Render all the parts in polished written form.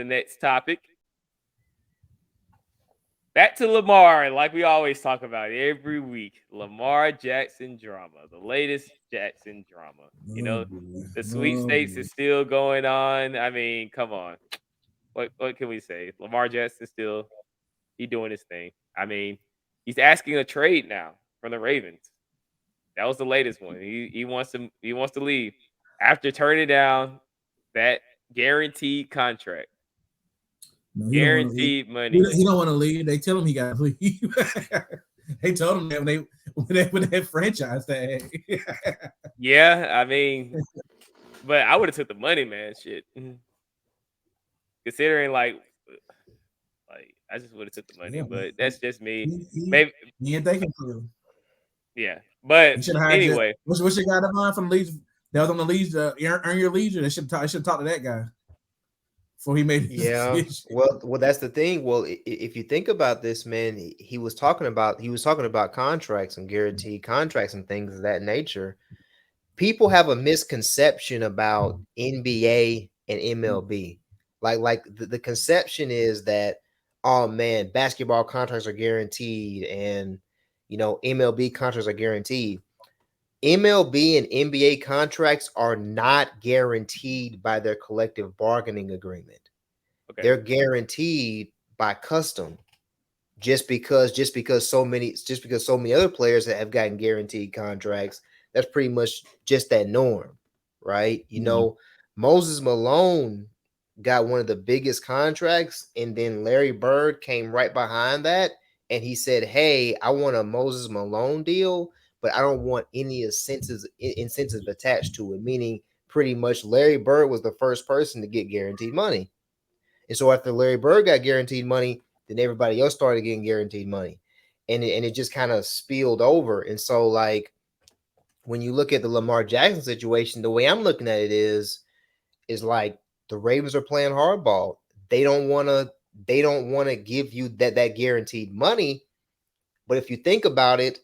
the next topic. Back to Lamar, like we always talk about every week. Lamar Jackson drama, the latest Jackson drama. Oh boy. The Oh sweepstakes boy. is still going on. I mean, come on. What can we say? Lamar Jackson still he doing his thing. I mean, he's asking a trade now from the Ravens. That was the latest one. He wants to leave after turning down that guaranteed contract, No, he don't want to leave. guaranteed money. He don't want to leave. They tell him he got to leave. They told him that when they franchise tag. Yeah, I mean, but I would have took the money, man. Shit, considering like I just would have took the money, Yeah, man. but that's just me. He, he, Maybe, he ain't thinking for him. yeah. But He should have hired you. anyway, What's your guy Davon from the leads? That was on the leads. Earn your leisure. They should talk to that guy before he made his Yeah. decision. Well, that's the thing. Well, if you think about this, man, he was talking about contracts and guaranteed contracts and things of that nature. People have a misconception about NBA and MLB. Like the conception is that, oh man, basketball contracts are guaranteed and MLB contracts are guaranteed. MLB and NBA contracts are not guaranteed by their collective bargaining agreement. okay, They're guaranteed by custom. Just because so many other players that have gotten guaranteed contracts, that's pretty much just that norm, right? Yeah. Moses Malone got one of the biggest contracts, and then Larry Bird came right behind that, and he said, "Hey, I want a Moses Malone deal, but I don't want any incentives attached to it." Meaning, pretty much, Larry Bird was the first person to get guaranteed money. And so after Larry Bird got guaranteed money, then everybody else started getting guaranteed money. And it just kind of spilled over. And so, like, when you look at the Lamar Jackson situation, the way I'm looking at it is like the Ravens are playing hardball. They don't want to give you that guaranteed money. But if you think about it,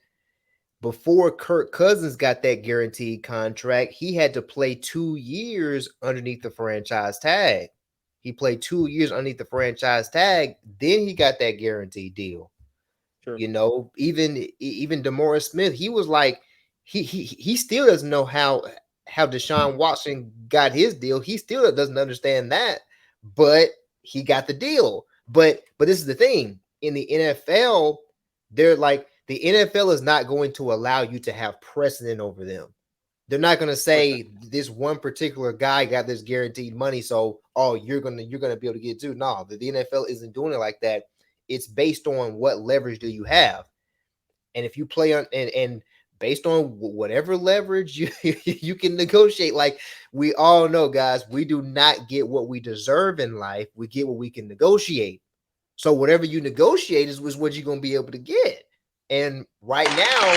before Kirk Cousins got that guaranteed contract, he had to play 2 years underneath the franchise tag. He played 2 years underneath the franchise tag. Then he got that guaranteed deal. true. Even DeMaurice Smith, he was like, he still doesn't know how Deshaun Watson got his deal. He still doesn't understand that, but he got the deal. But this is the thing. In the NFL, they're like, the NFL is not going to allow you to have precedent over them. They're not going to say this one particular guy got this guaranteed money, so you're gonna be able to get it too. No, the NFL isn't doing it like that. It's based on what leverage do you have, and if you play on and based on whatever leverage you can negotiate. Like we all know, guys, we do not get what we deserve in life. We get what we can negotiate. So whatever you negotiate is what you're gonna be able to get. And right now,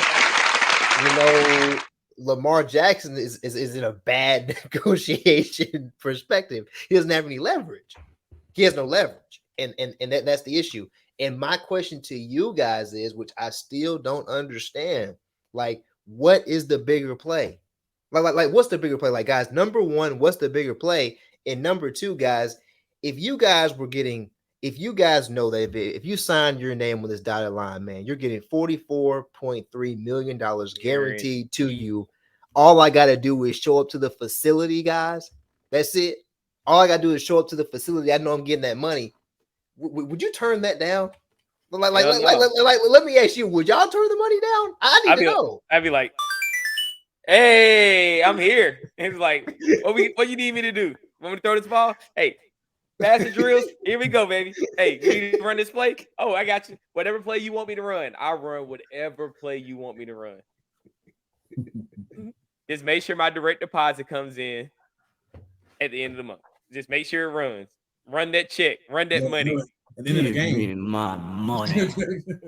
Lamar Jackson is in a bad negotiation perspective. He doesn't have any leverage. He has no leverage. And that's the issue. And my question to you guys is, which I still don't understand, like, what is the bigger play? Like what's the bigger play? Like, guys, number one, what's the bigger play? And number two, guys, if you guys know that if you sign your name on this dotted line, man, you're getting $44.3 million guaranteed to you. All I got to do is show up to the facility, guys. That's it. All I got to do is show up to the facility. I know I'm getting that money. Would you turn that down? Hell no. Let me ask you, would y'all turn the money down? I need to know. I'd be like, hey, I'm here. And it's like, what you need me to do? Want me to throw this ball? Hey, pass the drills. Here we go, baby. Hey, you need to run this play? Oh, I got you. Whatever play you want me to run, I'll run whatever play you want me to run. Just make sure my direct deposit comes in at the end of the month. Just make sure it runs. Run that check. Run that money. At the end of the game. Give me my money.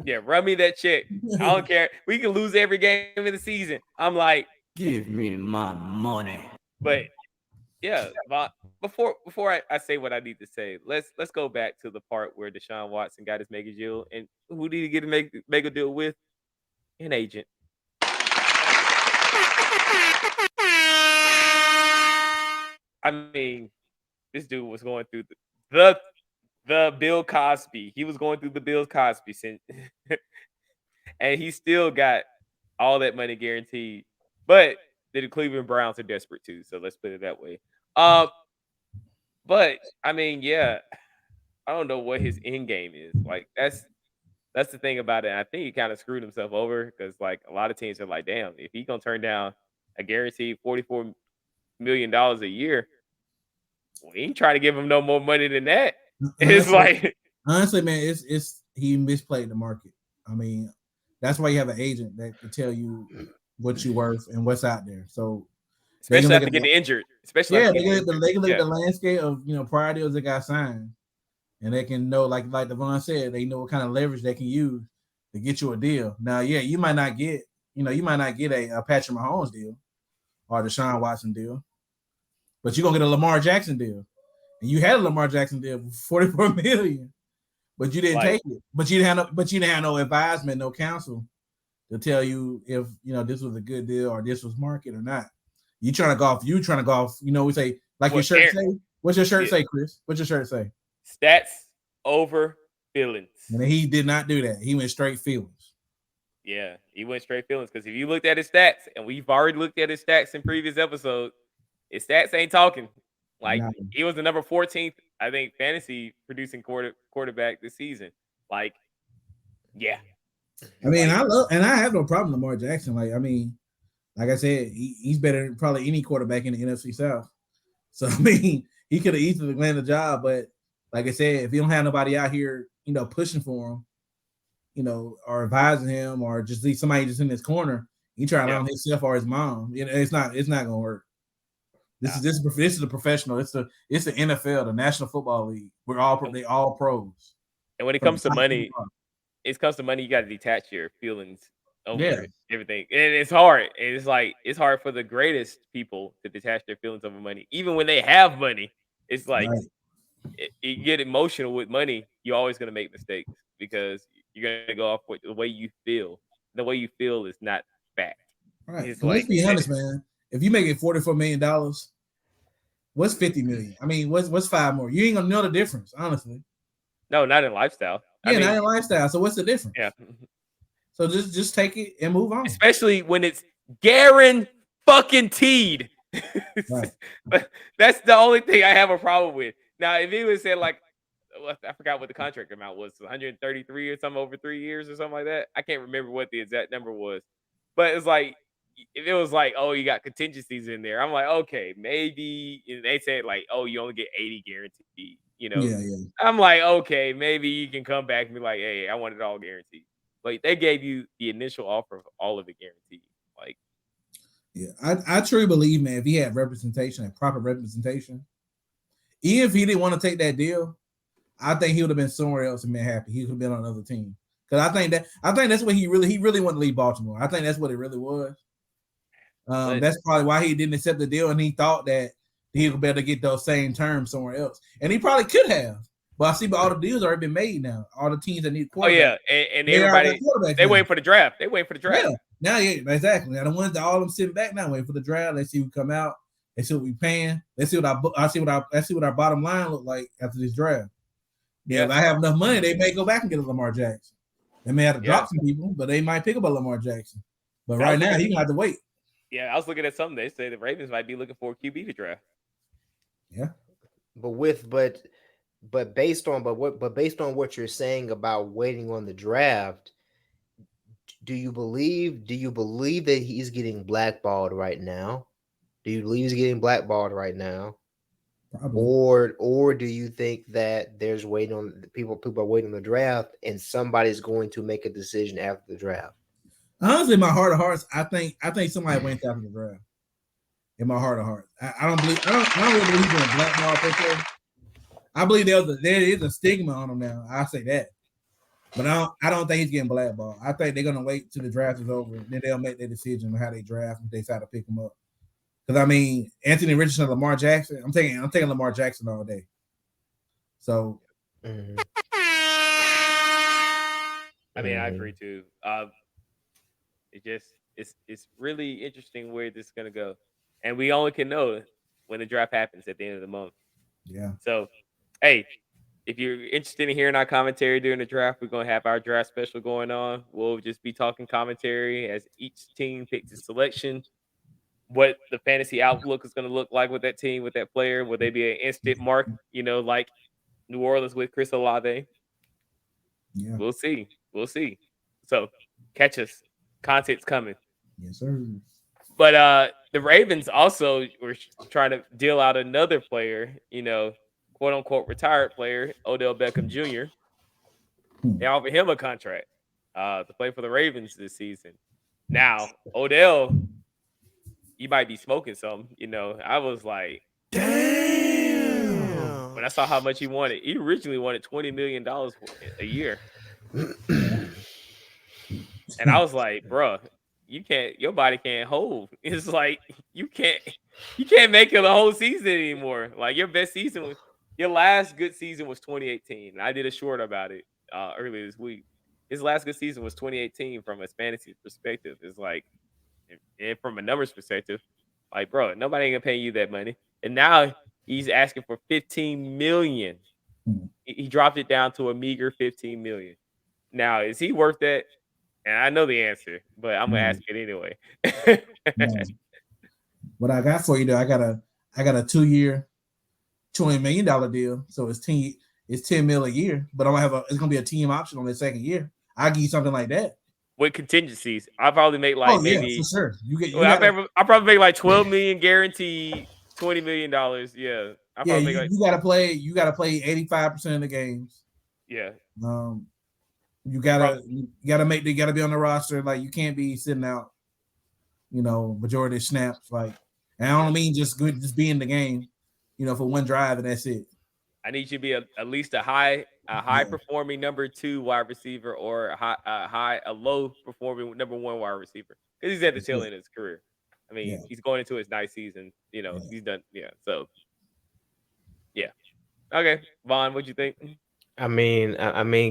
Yeah, run me that check. I don't care. We can lose every game of the season. I'm like, Give me my money. but yeah, before I say what I need to say, let's go back to the part where Deshaun Watson got his mega deal, and who did he get a mega deal with? An agent. I mean, this dude was going through the Bill Cosby. He was going through the Bill Cosby and he still got all that money guaranteed. But the Cleveland Browns are desperate too, so let's put it that way. But I mean, yeah, I don't know what his end game is. Like that's the thing about it. I think he kind of screwed himself over because like a lot of teams are like, damn, if he gonna turn down a guaranteed $44 million a year, we ain't trying to give him no more money than that. It's like honestly, man, it's he misplayed the market. I mean, that's why you have an agent that can tell you what you're worth and what's out there. So especially after getting injured. Especially yeah, after they can look at the landscape of prior deals that got signed, and they can know, like Davon said, they know what kind of leverage they can use to get you a deal. Now, yeah, you might not get a Patrick Mahomes deal or the Deshaun Watson deal, but you're gonna get a Lamar Jackson deal. And you had a Lamar Jackson deal for $44 million, but you didn't take it. But you didn't have no advisement, no counsel to tell you if this was a good deal or this was market or not. You trying to golf. We say like your shirt say. What's your shirt say, Chris? What's your shirt say? Stats over feelings. And he did not do that. He went straight feelings. Yeah, he went straight feelings because if you looked at his stats, and we've already looked at his stats in previous episodes, his stats ain't talking. Like he was the number 14th, I think, fantasy producing quarterback this season. Like, yeah. I mean, I have no problem with Lamar Jackson. Like I said, he's better than probably any quarterback in the NFC South. So I mean, he could have easily landed the job, but like I said, if you don't have nobody out here, pushing for him, or advising him, or just leave somebody just in his corner, he try to own himself or his mom. It's not gonna work. This is the professional. It's the NFL, the National Football League. They all pros. And when it comes to money, you got to detach your feelings over everything, and it's hard. And it's hard for the greatest people to detach their feelings over money, even when they have money. It's like you get emotional with money. You're always gonna make mistakes because you're gonna go off with the way you feel. The way you feel is not fact. Right. It's let's be honest, man. If you make it $44 million, what's $50 million? I mean, what's $5 more? You ain't gonna know the difference, honestly. No, not in lifestyle. Yeah, not in lifestyle. So what's the difference? Yeah. So just take it and move on. Especially when it's guaranteed. Right. That's the only thing I have a problem with. Now, if he was said like, I forgot what the contract amount was, 133 or something over 3 years or something like that. I can't remember what the exact number was, but it's like if it was like, oh, you got contingencies in there, I'm like, okay, maybe. And they said like, oh, you only get 80 guaranteed. Yeah. I'm like, okay, maybe you can come back and be like, hey, I want it all guaranteed. Like they gave you the initial offer of all of it guaranteed. Like, yeah, I truly believe, man, if he had representation and proper representation, even if he didn't want to take that deal, I think he would have been somewhere else and been happy. He could have been on another team. Because I think that's what he really wanted to leave Baltimore. I think that's what it really was. That's probably why he didn't accept the deal, and he thought that he would better get those same terms somewhere else. And he probably could have. But I see, all the deals already been made now. All the teams that need quarterbacks. Oh yeah, and everybody they waiting for the draft. They waiting for the draft. Yeah. Now, yeah, exactly. Now the ones that all of them sitting back now waiting for the draft. Let's see who come out. Let's see what we paying. Let's see what our bottom line look like after this draft. Yeah, if I have enough money, they may go back and get a Lamar Jackson. They may have to drop some people, but they might pick up a Lamar Jackson. But right now, he's gonna have to wait. Yeah, I was looking at something. They say the Ravens might be looking for a QB to draft. Yeah, but based on what you're saying about waiting on the draft, do you believe that he's getting blackballed right now? Do you believe he's getting blackballed right now? Probably. Or do you think that there's waiting on people are waiting on the draft and somebody's going to make a decision after the draft? Honestly, in my heart of hearts, I think somebody went after the draft. In my heart of hearts, I don't really believe he's going to blackball per se. I believe there is a stigma on him now. I say that, but I don't think he's getting blackballed. I think they're gonna wait till the draft is over, and then they'll make their decision on how they draft if they decide to pick him up. Because I mean, Anthony Richardson, Lamar Jackson. I'm taking Lamar Jackson all day. So, I mean, I agree too. It's really interesting where this is gonna go, and we only can know when the draft happens at the end of the month. Yeah. So, hey, If you're interested in hearing our commentary during the draft, we're gonna have our draft special going on. We'll just be talking commentary as each team picks its selection. What the fantasy outlook is gonna look like with that team, with that player. Will they be an instant mark? Like New Orleans with Chris Olave. Yeah. We'll see. We'll see. So catch us. Content's coming. Yes, sir. But the Ravens also were trying to deal out another player, quote unquote retired player, O'Dell Beckham Jr. They offered him a contract to play for the Ravens this season. Now, O'Dell, you might be smoking something. I was like, Damn. when I saw how much he wanted, he originally wanted $20 million a year. And I was like, bruh, your body can't hold. It's like you can't make it the whole season anymore. Like your last good season was 2018. I did a short about it earlier this week. His last good season was 2018 from a fantasy perspective. It's like, and from a numbers perspective, like, bro, nobody ain't gonna pay you that money. And now he's asking for 15 million. He dropped it down to a meager 15 million. Now, is he worth that? And I know the answer, but I'm gonna ask it anyway. What I got for you though, I got a 2-year, $20 million deal. So it's 10 mil a year, but it's gonna be a team option on the second year. I'll give you something like that. With contingencies, I probably make like maybe for sure. I probably make like 12 million guaranteed, $20 million. Yeah. You gotta play 85% of the games. Yeah. You gotta be on the roster. Like you can't be sitting out, majority of snaps. Like, and I don't mean just be in the game, for one drive and that's it. I need you to be at least a high performing number 2 wide receiver or a low performing number 1 wide receiver. Because he's at the tail end of his career. I mean, he's going into his ninth season. He's done. Yeah. So, yeah. Okay, Vaughn, what'd you think? I mean,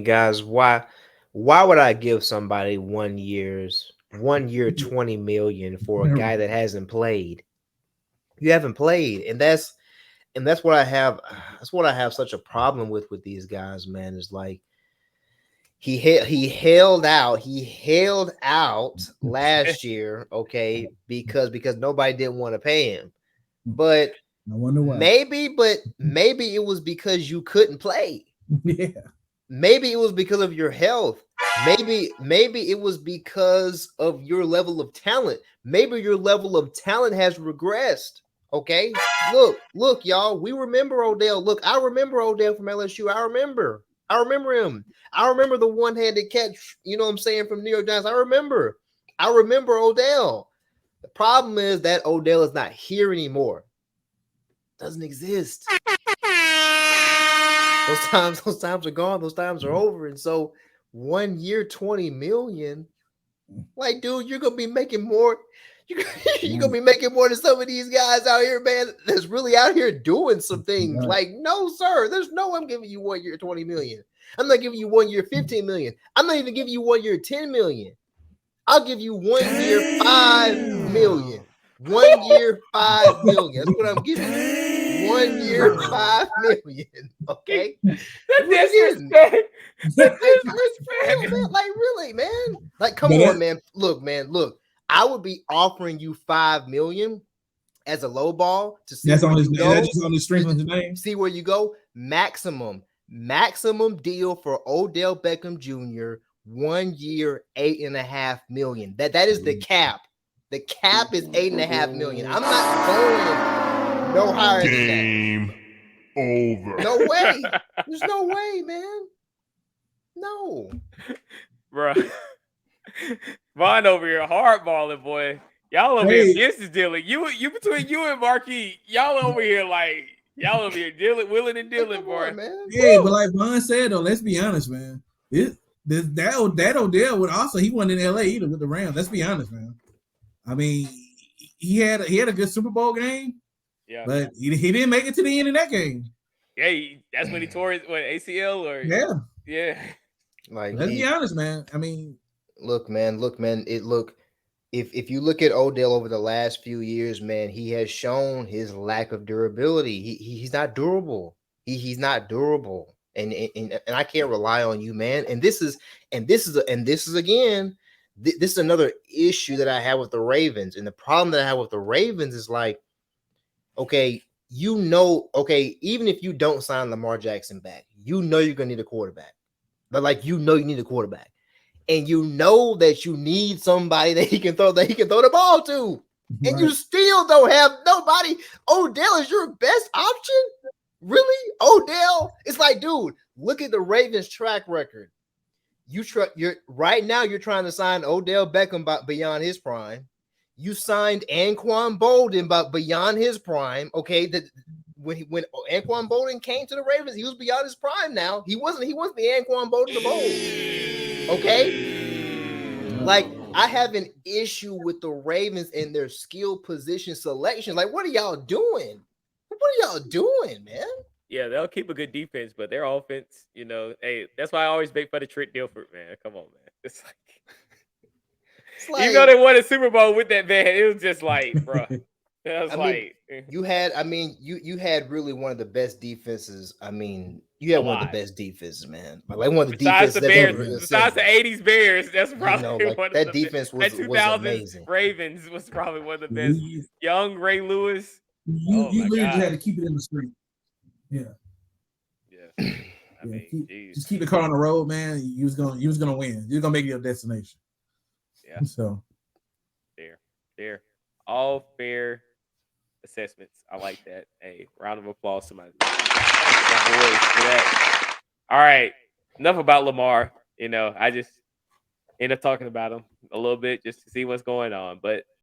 guys, why would I give somebody 1 year 20 million for a guy that hasn't played? You haven't played, and that's what I have. That's what I have such a problem with these guys, man. Is like he held out last year, okay, because nobody didn't want to pay him, but I wonder why. Maybe it was because you couldn't play. Yeah. Maybe it was because of your health. Maybe it was because of your level of talent. Maybe your level of talent has regressed. Okay. Look, y'all. We remember O'Dell. Look, I remember O'Dell from LSU. I remember him. I remember the one-handed catch, from New York Giants. I remember O'Dell. The problem is that O'Dell is not here anymore. Doesn't exist. Those times are gone. Those times are over. And so 1 year, 20 million. Like, dude, you're gonna be making more. You're gonna be making more than some of these guys out here, man. That's really out here doing some things. Like, no, sir. There's no. I'm giving you 1 year, 20 million. I'm not giving you 1 year, 15 million. I'm not even giving you 1 year, 10 million. I'll give you 1 year, 5 million. 1 year, 5 million. That's what I'm giving you. 1 year, 5 million. Okay. That's disrespect. That's disrespect. Like, really, man. Like, come on, man. Look. I would be offering you 5 million as a low ball to see that's where on you his go. that's just on the strength of his name. See where you go. Maximum deal for O'Dell Beckham Jr. 1 year, $8.5 million. That is the cap. The cap is $8.5 million. I'm not going no higher than that. Game over. No way. There's no way, man. No. Bro. Vaughn over here hardballing, boy. Y'all over here business dealing. You between you and Marque, y'all over here dealing, willing and dealing, boy. Man. Yeah, but like Vaughn said though, let's be honest, man. That O'Dell would also he wasn't in LA either with the Rams. Let's be honest, man. I mean, he had a good Super Bowl game. Yeah, but he didn't make it to the end of that game. Yeah, that's when he tore his ACL or yeah. Like, let's be honest, man. I mean, look, man. If you look at O'Dell over the last few years, man, he has shown his lack of durability. He's not durable. He's not durable. and I can't rely on you, man. And this is again, this is another issue that I have with the Ravens. And the problem that I have with the Ravens is like, okay, even if you don't sign Lamar Jackson back, you're gonna need a quarterback. But like, you need a quarterback, and you know that you need somebody that he can throw the ball to, and you still don't have nobody. O'Dell is your best option, really? O'Dell? It's like, dude, look at the Ravens' track record. You're right now. You're trying to sign O'Dell Beckham beyond his prime. You signed Anquan Bolden beyond his prime. Okay, that when Anquan Bolden came to the Ravens, he was beyond his prime. Now he wasn't the Anquan Bolden of old. Okay, like, I have an issue with the Ravens and their skill position selections. Like, what are y'all doing? What are y'all doing, man? Yeah, they'll keep a good defense, but their offense, hey, that's why I always make fun of Trent Dilfer, man. Come on, man. It's like, even though they won a Super Bowl with that man, it was just like, bro. You had really one of the best defenses. I mean, you had one of the best defenses, man. Like, one of the besides defenses the Bears, besides the '80s Bears, that's probably like, one of that the defense best. was 2000s amazing. Ravens was probably one of the best. Young Ray Lewis. You literally just had to keep it in the street. Yeah. I mean, just keep the car on the road, man. You was gonna win. You're gonna make it your destination. Yeah. So fair. All fair assessments. I like that. Hey, round of applause to my boys for that. All right. Enough about Lamar. I just end up talking about him a little bit just to see what's going on. But